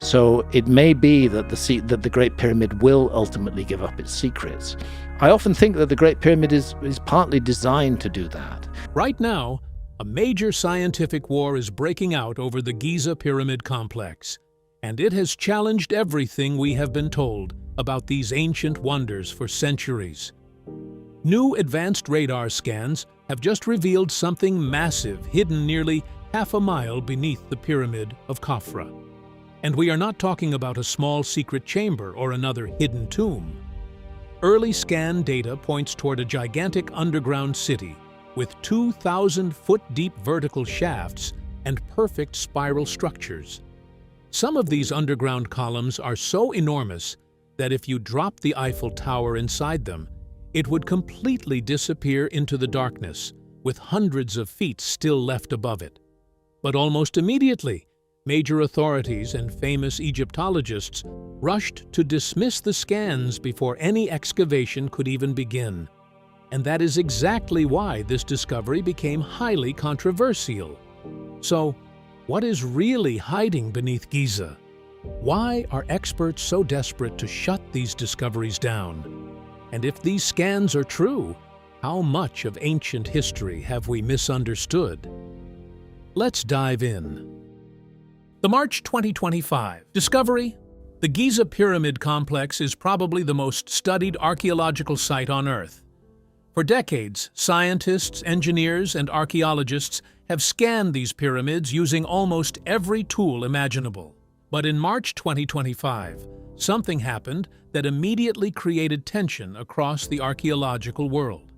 So it may be that the Great Pyramid will ultimately give up its secrets. I often think that the Great Pyramid is partly designed to do that. Right now, a major scientific war is breaking out over the Giza Pyramid Complex, and it has challenged everything we have been told about these ancient wonders for centuries. New advanced radar scans have just revealed something massive hidden nearly half a mile beneath the Pyramid of Khafre. And we are not talking about a small secret chamber or another hidden tomb. Early scan data points toward a gigantic underground city with 2,000-foot-deep vertical shafts and perfect spiral structures. Some of these underground columns are so enormous that if you drop the Eiffel Tower inside them, it would completely disappear into the darkness, with hundreds of feet still left above it. But almost immediately, major authorities and famous Egyptologists rushed to dismiss the scans before any excavation could even begin. And that is exactly why this discovery became highly controversial. So, what is really hiding beneath Giza? Why are experts so desperate to shut these discoveries down? And if these scans are true, how much of ancient history have we misunderstood? Let's dive in. The March 2025 discovery. The Giza Pyramid Complex is probably the most studied archaeological site on Earth. For decades, scientists, engineers, and archaeologists have scanned these pyramids using almost every tool imaginable. But in March 2025, something happened that immediately created tension across the archaeological world.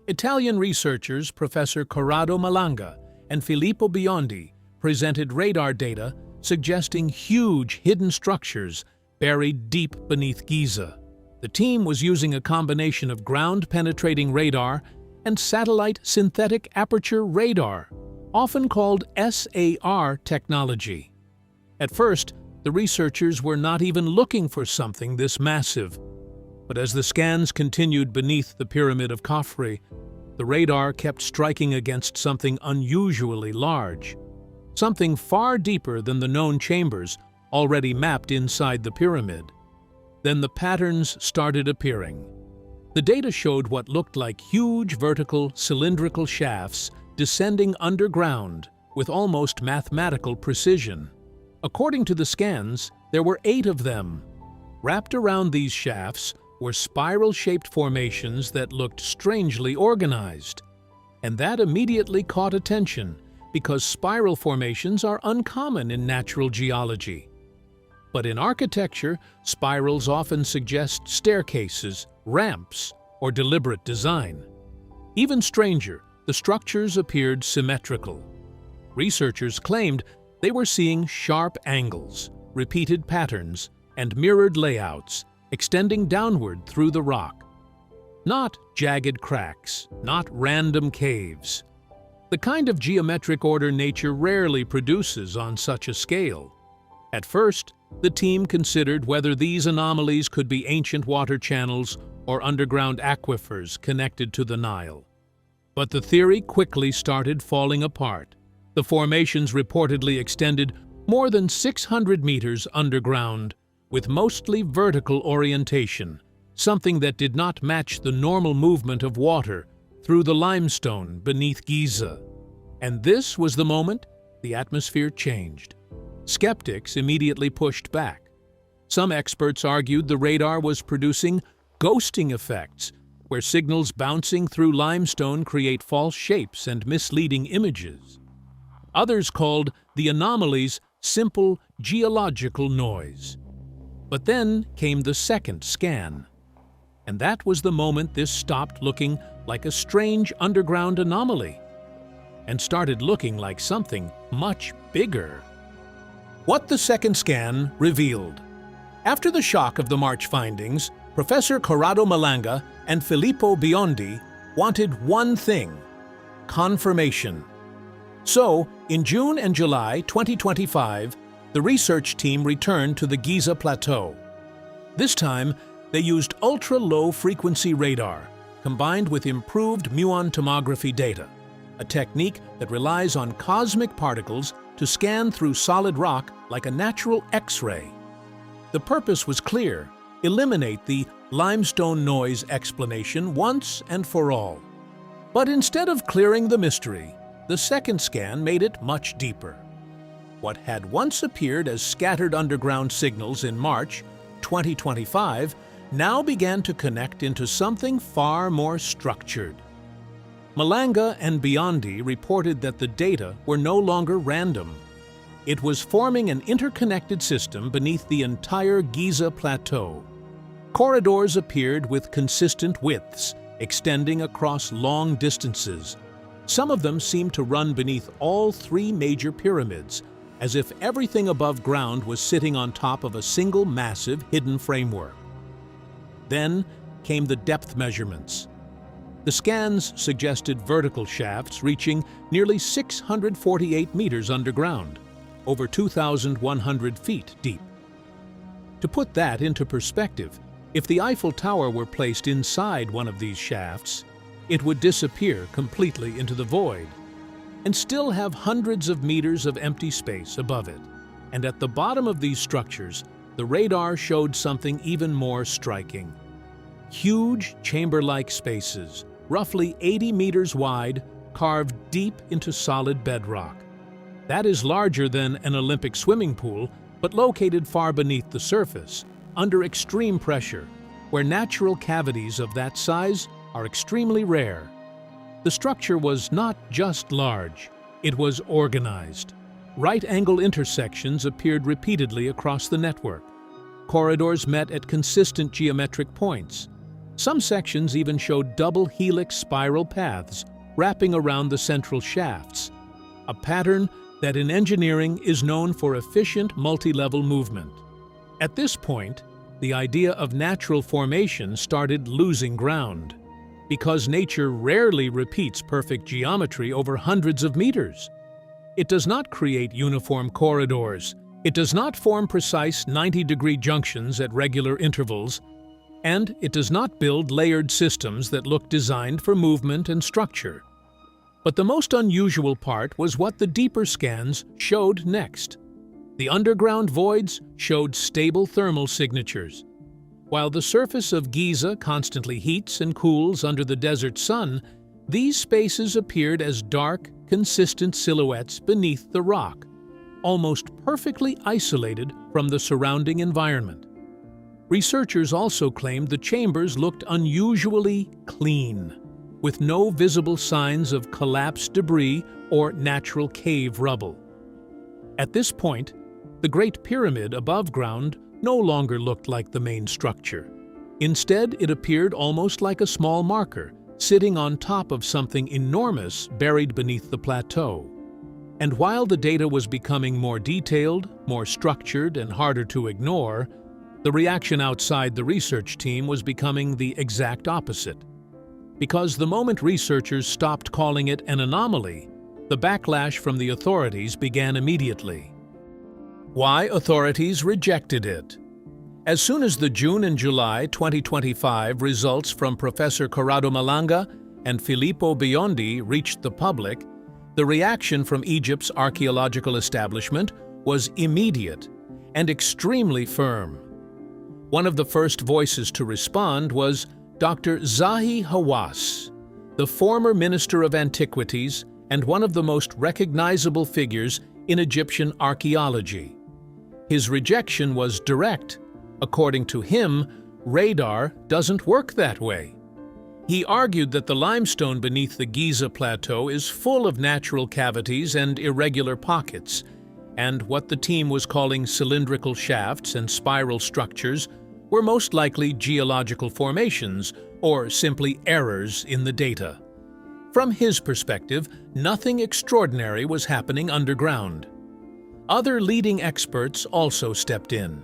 Italian researchers Professor Corrado Malanga and Filippo Biondi presented radar data suggesting huge hidden structures buried deep beneath Giza. The team was using a combination of ground-penetrating radar and satellite synthetic aperture radar, often called SAR technology. At first, the researchers were not even looking for something this massive. But as the scans continued beneath the Pyramid of Khafre, the radar kept striking against something unusually large, something far deeper than the known chambers already mapped inside the pyramid. Then the patterns started appearing. The data showed what looked like huge vertical cylindrical shafts descending underground with almost mathematical precision. According to the scans, there were 8 of them. Wrapped around these shafts were spiral-shaped formations that looked strangely organized. And that immediately caught attention because spiral formations are uncommon in natural geology. But in architecture, spirals often suggest staircases, ramps, or deliberate design. Even stranger, the structures appeared symmetrical. Researchers claimed they were seeing sharp angles, repeated patterns, and mirrored layouts extending downward through the rock. Not jagged cracks, not random caves. The kind of geometric order nature rarely produces on such a scale. At first, the team considered whether these anomalies could be ancient water channels or underground aquifers connected to the Nile. But the theory quickly started falling apart. The formations reportedly extended more than 600 meters underground, with mostly vertical orientation, something that did not match the normal movement of water through the limestone beneath Giza. And this was the moment the atmosphere changed. Skeptics immediately pushed back. Some experts argued the radar was producing ghosting effects, where signals bouncing through limestone create false shapes and misleading images. Others called the anomalies simple geological noise. But then came the second scan. And that was the moment this stopped looking like a strange underground anomaly and started looking like something much bigger. What the second scan revealed. After the shock of the March findings, Professor Corrado Malanga and Filippo Biondi wanted one thing: confirmation. So, in June and July 2025, the research team returned to the Giza Plateau. This time, they used ultra-low-frequency radar, combined with improved muon tomography data, a technique that relies on cosmic particles to scan through solid rock like a natural X-ray. The purpose was clear: eliminate the limestone noise explanation once and for all. But instead of clearing the mystery, the second scan made it much deeper. What had once appeared as scattered underground signals in March 2025 now began to connect into something far more structured. Malanga and Biondi reported that the data were no longer random. It was forming an interconnected system beneath the entire Giza Plateau. Corridors appeared with consistent widths, extending across long distances. Some of them seemed to run beneath all three major pyramids, as if everything above ground was sitting on top of a single massive hidden framework. Then came the depth measurements. The scans suggested vertical shafts reaching nearly 648 meters underground, over 2,100 feet deep. To put that into perspective, if the Eiffel Tower were placed inside one of these shafts, it would disappear completely into the void and still have hundreds of meters of empty space above it. And at the bottom of these structures, the radar showed something even more striking. Huge chamber-like spaces, roughly 80 meters wide, carved deep into solid bedrock. That is larger than an Olympic swimming pool, but located far beneath the surface, under extreme pressure, where natural cavities of that size are extremely rare. The structure was not just large, it was organized. Right-angle intersections appeared repeatedly across the network. Corridors met at consistent geometric points. Some sections even showed double helix spiral paths wrapping around the central shafts, a pattern that in engineering is known for efficient multi-level movement. At this point, the idea of natural formation started losing ground, because nature rarely repeats perfect geometry over hundreds of meters. It does not create uniform corridors, it does not form precise 90-degree junctions at regular intervals, and it does not build layered systems that look designed for movement and structure. But the most unusual part was what the deeper scans showed next. The underground voids showed stable thermal signatures. While the surface of Giza constantly heats and cools under the desert sun, these spaces appeared as dark, consistent silhouettes beneath the rock, almost perfectly isolated from the surrounding environment. Researchers also claimed the chambers looked unusually clean, with no visible signs of collapsed debris or natural cave rubble. At this point, the Great Pyramid above ground no longer looked like the main structure. Instead, it appeared almost like a small marker, sitting on top of something enormous buried beneath the plateau. And while the data was becoming more detailed, more structured, and harder to ignore, the reaction outside the research team was becoming the exact opposite. Because the moment researchers stopped calling it an anomaly, the backlash from the authorities began immediately. Why authorities rejected it? As soon as the June and July 2025 results from Professor Corrado Malanga and Filippo Biondi reached the public, the reaction from Egypt's archaeological establishment was immediate and extremely firm. One of the first voices to respond was Dr. Zahi Hawass, the former Minister of Antiquities and one of the most recognizable figures in Egyptian archaeology. His rejection was direct. According to him, radar doesn't work that way. He argued that the limestone beneath the Giza Plateau is full of natural cavities and irregular pockets, and what the team was calling cylindrical shafts and spiral structures were most likely geological formations or simply errors in the data. From his perspective, nothing extraordinary was happening underground. Other leading experts also stepped in.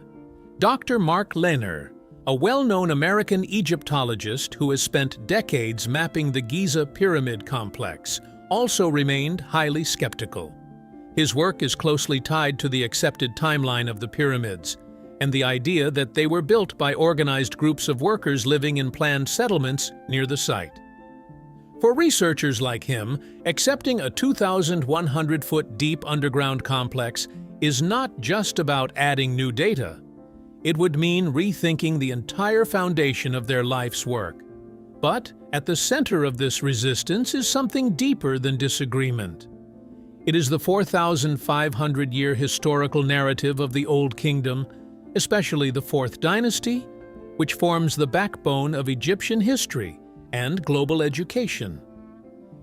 Dr. Mark Lehner, a well-known American Egyptologist who has spent decades mapping the Giza Pyramid Complex, also remained highly skeptical. His work is closely tied to the accepted timeline of the pyramids and the idea that they were built by organized groups of workers living in planned settlements near the site. For researchers like him, accepting a 2,100-foot deep underground complex is not just about adding new data. It would mean rethinking the entire foundation of their life's work. But at the center of this resistance is something deeper than disagreement. It is the 4,500-year historical narrative of the Old Kingdom, especially the Fourth Dynasty, which forms the backbone of Egyptian history and global education.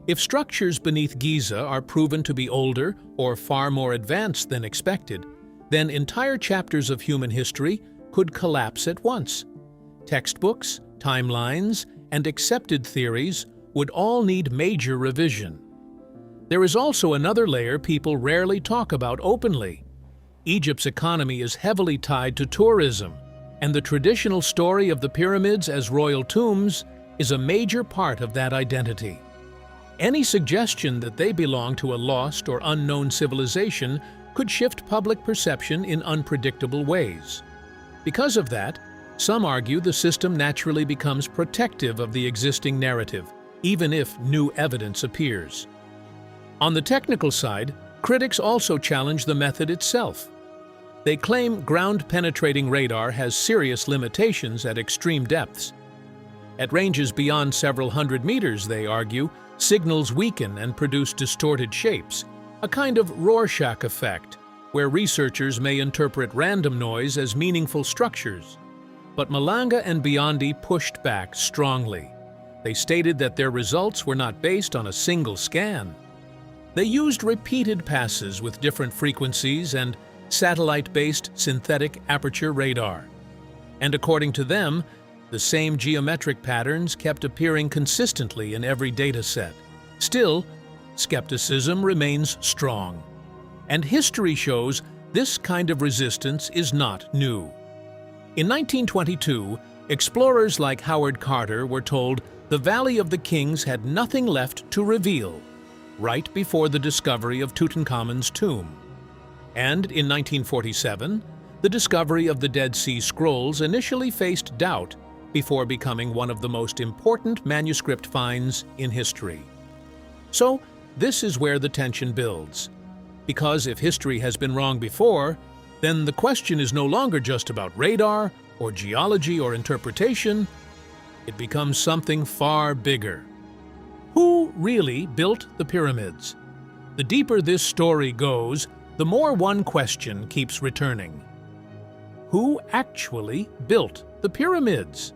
If structures beneath Giza are proven to be older or far more advanced than expected, then entire chapters of human history could collapse at once. Textbooks, timelines, and accepted theories would all need major revision. There is also another layer people rarely talk about openly. Egypt's economy is heavily tied to tourism, and the traditional story of the pyramids as royal tombs is a major part of that identity. Any suggestion that they belong to a lost or unknown civilization could shift public perception in unpredictable ways. Because of that, some argue the system naturally becomes protective of the existing narrative, even if new evidence appears. On the technical side, critics also challenge the method itself. They claim ground-penetrating radar has serious limitations at extreme depths. At ranges beyond several hundred meters, they argue, signals weaken and produce distorted shapes, a kind of Rorschach effect, where researchers may interpret random noise as meaningful structures. But Malanga and Biondi pushed back strongly. They stated that their results were not based on a single scan. They used repeated passes with different frequencies and satellite-based synthetic aperture radar. And according to them, the same geometric patterns kept appearing consistently in every data set. Still, skepticism remains strong. And history shows this kind of resistance is not new. In 1922, explorers like Howard Carter were told the Valley of the Kings had nothing left to reveal, right before the discovery of Tutankhamun's tomb. And in 1947, the discovery of the Dead Sea Scrolls initially faced doubt before becoming one of the most important manuscript finds in history. So, this is where the tension builds. Because if history has been wrong before, then the question is no longer just about radar or geology or interpretation. It becomes something far bigger. Who really built the pyramids? The deeper this story goes, the more one question keeps returning. Who actually built the pyramids?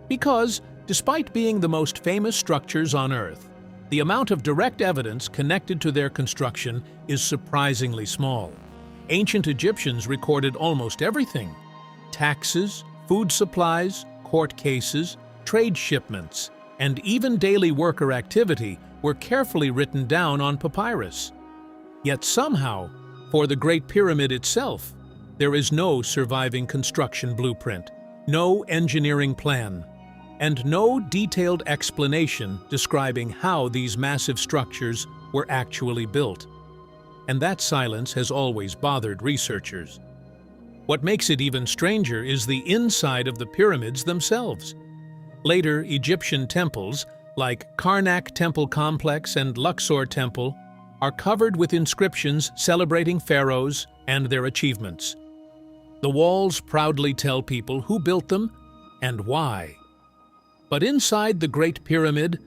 Because, despite being the most famous structures on Earth, the amount of direct evidence connected to their construction is surprisingly small. Ancient Egyptians recorded almost everything: taxes, food supplies, court cases, trade shipments, and even daily worker activity were carefully written down on papyrus. Yet somehow, for the Great Pyramid itself, there is no surviving construction blueprint, no engineering plan, and no detailed explanation describing how these massive structures were actually built. And that silence has always bothered researchers. What makes it even stranger is the inside of the pyramids themselves. Later Egyptian temples, like Karnak Temple Complex and Luxor Temple, are covered with inscriptions celebrating pharaohs and their achievements. The walls proudly tell people who built them and why. But inside the Great Pyramid,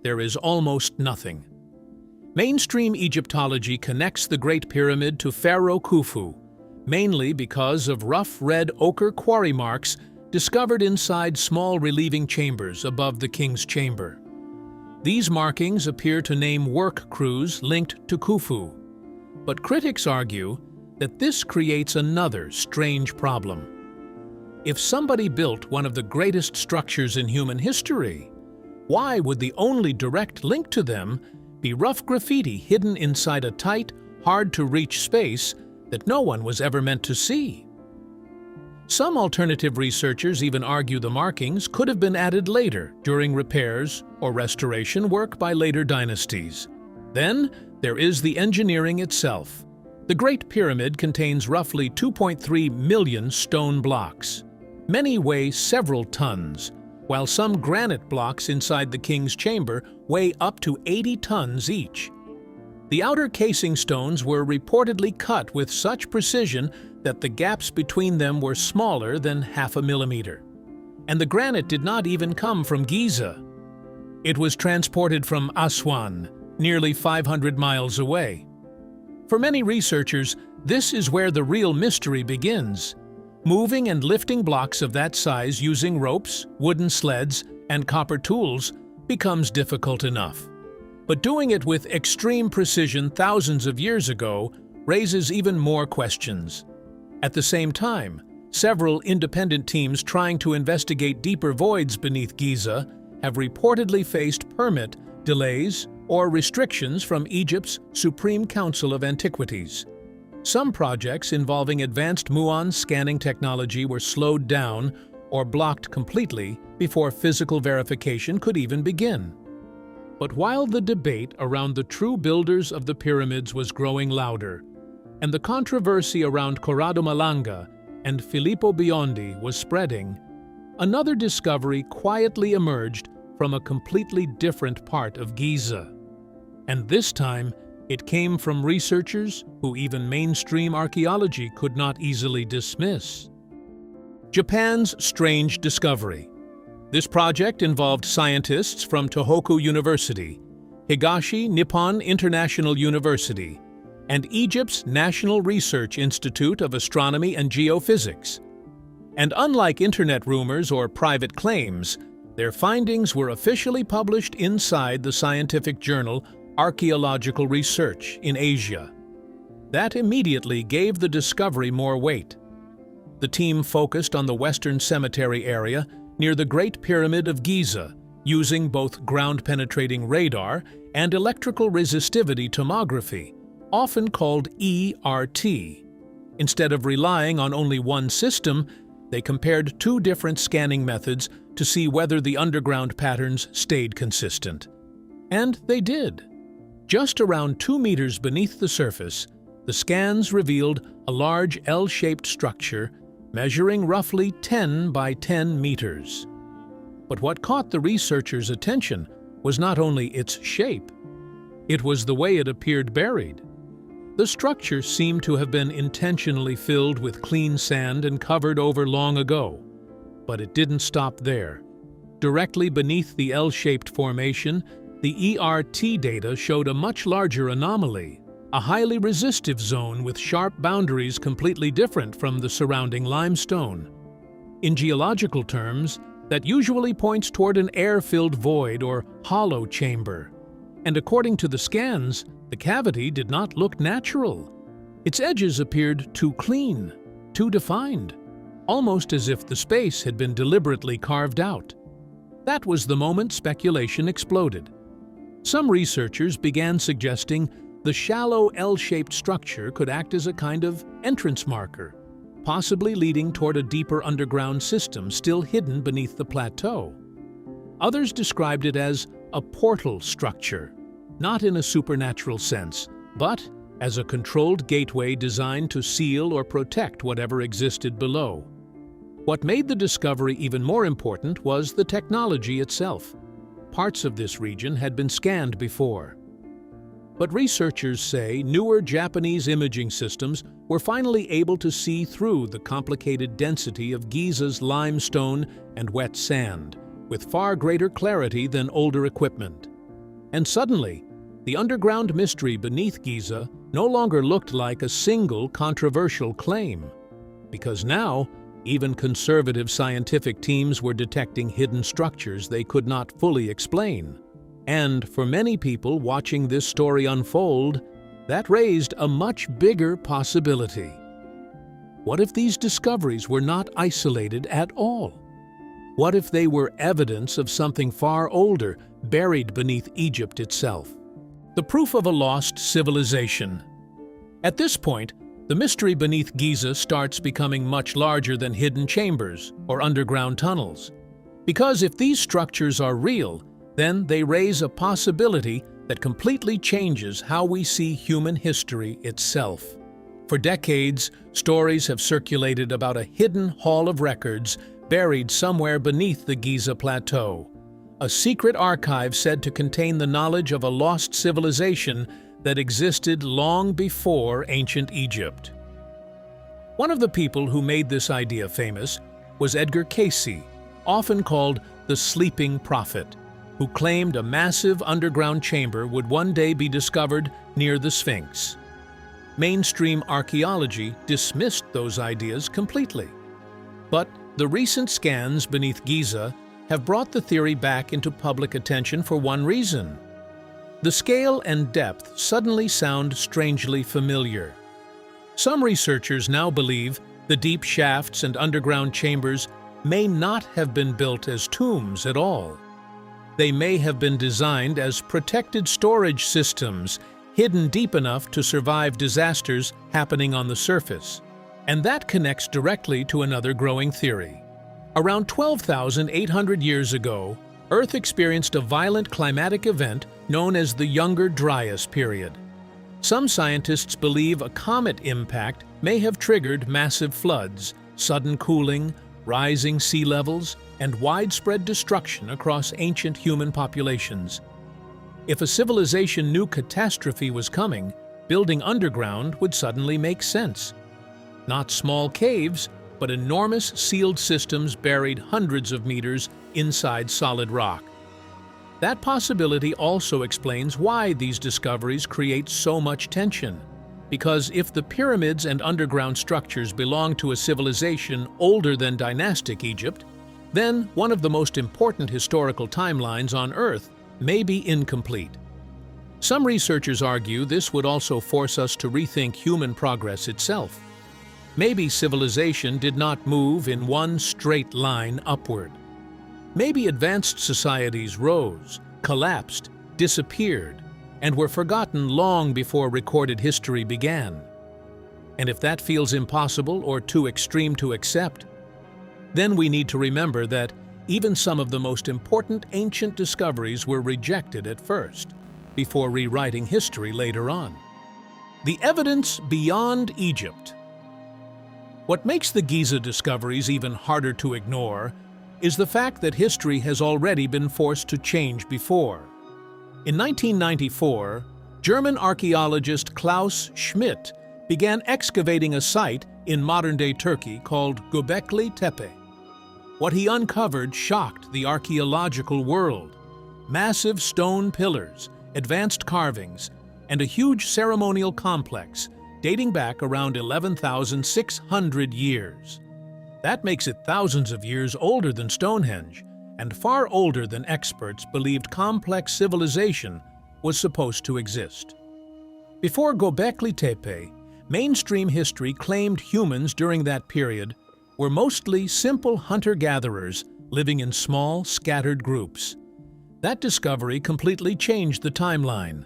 there is almost nothing. Mainstream Egyptology connects the Great Pyramid to Pharaoh Khufu, mainly because of rough red ochre quarry marks discovered inside small relieving chambers above the king's chamber. These markings appear to name work crews linked to Khufu, but critics argue that this creates another strange problem. If somebody built one of the greatest structures in human history, why would the only direct link to them be rough graffiti hidden inside a tight, hard-to-reach space that no one was ever meant to see? Some alternative researchers even argue the markings could have been added later during repairs or restoration work by later dynasties. Then there is the engineering itself. The Great Pyramid contains roughly 2.3 million stone blocks. Many weigh several tons, while some granite blocks inside the king's chamber weigh up to 80 tons each. The outer casing stones were reportedly cut with such precision that the gaps between them were smaller than half a millimeter. And the granite did not even come from Giza. It was transported from Aswan, nearly 500 miles away. For many researchers, this is where the real mystery begins. Moving and lifting blocks of that size using ropes, wooden sleds, and copper tools becomes difficult enough. But doing it with extreme precision thousands of years ago raises even more questions. At the same time, several independent teams trying to investigate deeper voids beneath Giza have reportedly faced permit delays or restrictions from Egypt's Supreme Council of Antiquities. Some projects involving advanced muon scanning technology were slowed down or blocked completely before physical verification could even begin. But while the debate around the true builders of the pyramids was growing louder, and the controversy around Corrado Malanga and Filippo Biondi was spreading, another discovery quietly emerged from a completely different part of Giza. And this time, it came from researchers who even mainstream archaeology could not easily dismiss. Japan's strange discovery. This project involved scientists from Tohoku University, Higashi Nippon International University, and Egypt's National Research Institute of Astronomy and Geophysics. And unlike internet rumors or private claims, their findings were officially published inside the scientific journal Archaeological Research in Asia. That immediately gave the discovery more weight. The team focused on the Western Cemetery area near the Great Pyramid of Giza, using both ground-penetrating radar and electrical resistivity tomography, often called ERT. Instead of relying on only one system, they compared two different scanning methods to see whether the underground patterns stayed consistent. And they did. Just around 2 meters beneath the surface, the scans revealed a large L-shaped structure measuring roughly 10 by 10 meters. But what caught the researchers' attention was not only its shape, it was the way it appeared buried. The structure seemed to have been intentionally filled with clean sand and covered over long ago. But it didn't stop there. Directly beneath the L-shaped formation, the ERT data showed a much larger anomaly, a highly resistive zone with sharp boundaries completely different from the surrounding limestone. In geological terms, that usually points toward an air-filled void or hollow chamber. And according to the scans, the cavity did not look natural. Its edges appeared too clean, too defined, almost as if the space had been deliberately carved out. That was the moment speculation exploded. Some researchers began suggesting the shallow L-shaped structure could act as a kind of entrance marker, possibly leading toward a deeper underground system still hidden beneath the plateau. Others described it as a portal structure, not in a supernatural sense, but as a controlled gateway designed to seal or protect whatever existed below. What made the discovery even more important was the technology itself. Parts of this region had been scanned before. But researchers say newer Japanese imaging systems were finally able to see through the complicated density of Giza's limestone and wet sand, with far greater clarity than older equipment. And suddenly, the underground mystery beneath Giza no longer looked like a single controversial claim, because now, even conservative scientific teams were detecting hidden structures they could not fully explain. And for many people watching this story unfold, that raised a much bigger possibility. What if these discoveries were not isolated at all? What if they were evidence of something far older, buried beneath Egypt itself? The proof of a lost civilization. At this point, the mystery beneath Giza starts becoming much larger than hidden chambers or underground tunnels. Because if these structures are real, then they raise a possibility that completely changes how we see human history itself. For decades, stories have circulated about a hidden hall of records buried somewhere beneath the Giza Plateau, a secret archive said to contain the knowledge of a lost civilization that existed long before ancient Egypt. One of the people who made this idea famous was Edgar Cayce, often called the Sleeping Prophet, who claimed a massive underground chamber would one day be discovered near the Sphinx. Mainstream archaeology dismissed those ideas completely. But the recent scans beneath Giza have brought the theory back into public attention for one reason. The scale and depth suddenly sound strangely familiar. Some researchers now believe the deep shafts and underground chambers may not have been built as tombs at all. They may have been designed as protected storage systems, hidden deep enough to survive disasters happening on the surface. And that connects directly to another growing theory. Around 12,800 years ago, Earth experienced a violent climatic event known as the Younger Dryas period. Some scientists believe a comet impact may have triggered massive floods, sudden cooling, rising sea levels, and widespread destruction across ancient human populations. If a civilization knew catastrophe was coming, building underground would suddenly make sense. Not small caves, but enormous sealed systems buried hundreds of meters inside solid rock. That possibility also explains why these discoveries create so much tension. Because if the pyramids and underground structures belong to a civilization older than dynastic Egypt, then one of the most important historical timelines on Earth may be incomplete. Some researchers argue this would also force us to rethink human progress itself. Maybe civilization did not move in one straight line upward. Maybe advanced societies rose, collapsed, disappeared, and were forgotten long before recorded history began. And if that feels impossible or too extreme to accept, then we need to remember that even some of the most important ancient discoveries were rejected at first, before rewriting history later on. The evidence beyond Egypt. What makes the Giza discoveries even harder to ignore is the fact that history has already been forced to change before. In 1994, German archaeologist Klaus Schmidt began excavating a site in modern-day Turkey called Göbekli Tepe. What he uncovered shocked the archaeological world. Massive stone pillars, advanced carvings, and a huge ceremonial complex dating back around 11,600 years. That makes it thousands of years older than Stonehenge, and far older than experts believed complex civilization was supposed to exist. Before Göbekli Tepe, mainstream history claimed humans during that period were mostly simple hunter-gatherers living in small, scattered groups. That discovery completely changed the timeline,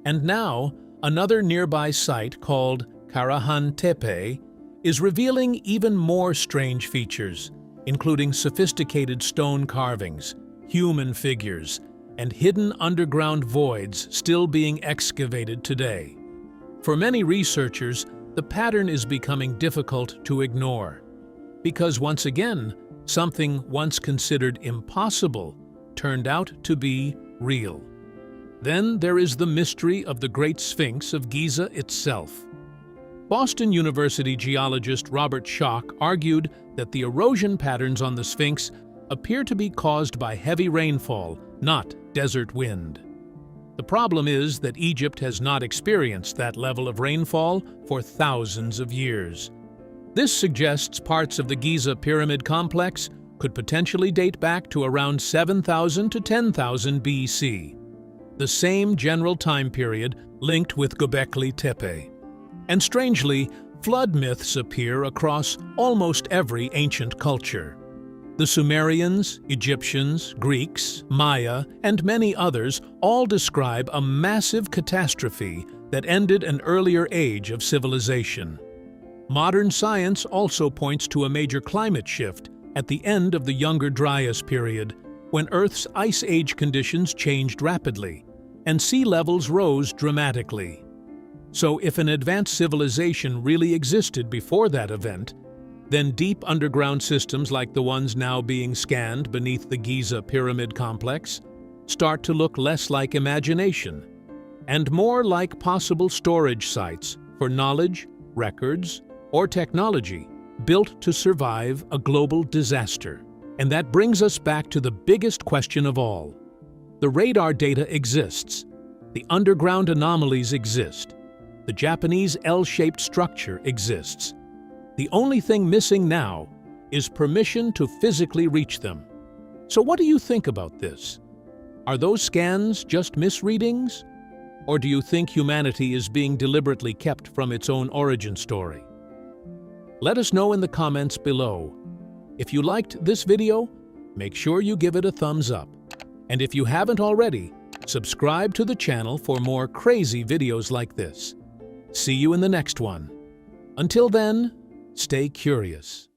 and now another nearby site called Karahan Tepe is revealing even more strange features, including sophisticated stone carvings, human figures, and hidden underground voids still being excavated today. For many researchers, the pattern is becoming difficult to ignore, because once again, something once considered impossible turned out to be real. Then there is the mystery of the Great Sphinx of Giza itself. Boston University geologist Robert Schoch argued that the erosion patterns on the Sphinx appear to be caused by heavy rainfall, not desert wind. The problem is that Egypt has not experienced that level of rainfall for thousands of years. This suggests parts of the Giza Pyramid Complex could potentially date back to around 7,000 to 10,000 BC, the same general time period linked with Göbekli Tepe. And strangely, flood myths appear across almost every ancient culture. The Sumerians, Egyptians, Greeks, Maya, and many others all describe a massive catastrophe that ended an earlier age of civilization. Modern science also points to a major climate shift at the end of the Younger Dryas period, when Earth's ice age conditions changed rapidly and sea levels rose dramatically. So if an advanced civilization really existed before that event, then deep underground systems like the ones now being scanned beneath the Giza Pyramid Complex start to look less like imagination and more like possible storage sites for knowledge, records, or technology built to survive a global disaster. And that brings us back to the biggest question of all. The radar data exists. The underground anomalies exist. The Japanese L-shaped structure exists. The only thing missing now is permission to physically reach them. So what do you think about this? Are those scans just misreadings? Or do you think humanity is being deliberately kept from its own origin story? Let us know in the comments below. If you liked this video, make sure you give it a thumbs up. And if you haven't already, subscribe to the channel for more crazy videos like this. See you in the next one. Until then, stay curious.